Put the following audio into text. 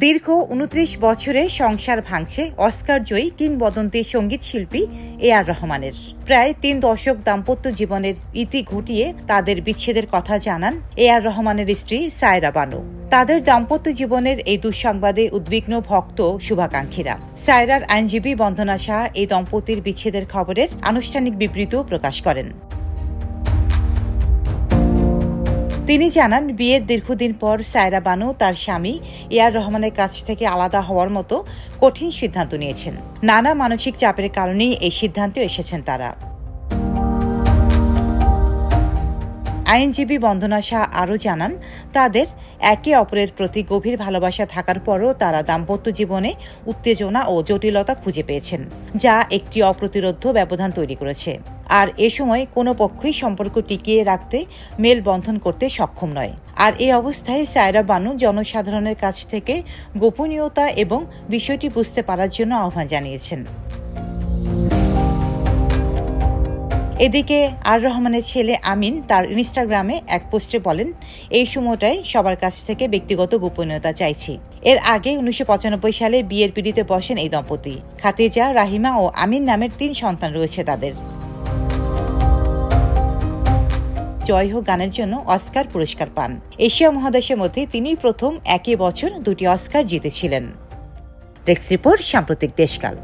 দীর্ঘ ২৯ বছরে সংসার ভাঙছে অস্কার জয়ী কিংবদন্তি সঙ্গীত শিল্পী এ.আর রহমানের। প্রায় ৩ দশক দাম্পত্য জীবনের ইতি ঘটিয়ে তাদের বিচ্ছেদের কথা জানান এ.আর রহমানের স্ত্রী সায়রা বানু। তাদের দাম্পত্য জীবনের এই দুঃসংবাদে উদ্বিগ্ন ভক্ত শুভাকাঙ্ক্ষীরা। সায়রার আইনজীবী বন্দনা শাহ এই দম্পতির বিচ্ছেদের খবরের আনুষ্ঠানিক বিবৃতিও প্রকাশ করেন। তিনি জানান, বিয়ের দীর্ঘদিন পর সায়রা বানু তার স্বামী এ.আর রহমানের কাছ থেকে আলাদা হওয়ার মতো কঠিন সিদ্ধান্ত নিয়েছেন। নানা মানসিক চাপের কারণেই এই সিদ্ধান্তে এসেছেন তারা। আইনজীবী বন্দনা শাহ আরও জানান, তাদের একে অপরের প্রতি গভীর ভালোবাসা থাকার পরও তারা দাম্পত্য জীবনে উত্তেজনা ও জটিলতা খুঁজে পেয়েছেন, যা একটি অপ্রতিরোধ্য ব্যবধান তৈরি করেছে। আর এ সময় কোনো পক্ষই সম্পর্ক টিকিয়ে রাখতে মেলবন্ধন করতে সক্ষম নয়। আর এই অবস্থায় সায়রা বানু জনসাধারণের কাছ থেকে গোপনীয়তা এবং বিষয়টি বুঝতে পারার জন্য আহ্বান জানিয়েছেন। এদিকে আর রহমানের ছেলে আমিন তার ইনস্টাগ্রামে এক পোস্টে বলেন, এই সময়টায় সবার কাছ থেকে ব্যক্তিগত গোপনীয়তা চাইছি। এর আগে ১৯৯৫ সালে বিয়ের পিড়িতে বসেন এই দম্পতি। খাদিজা, রাহিমা ও আমিন নামের ৩ সন্তান রয়েছে তাদের। জয় হোক গানের জন্য অস্কার পুরস্কার পান। এশিয়া মহাদেশের মধ্যে তিনিই প্রথম একই বছর 2টি অস্কার জিতেছিলেন। ডেস্ক রিপোর্ট, সাম্প্রতিক দেশকাল।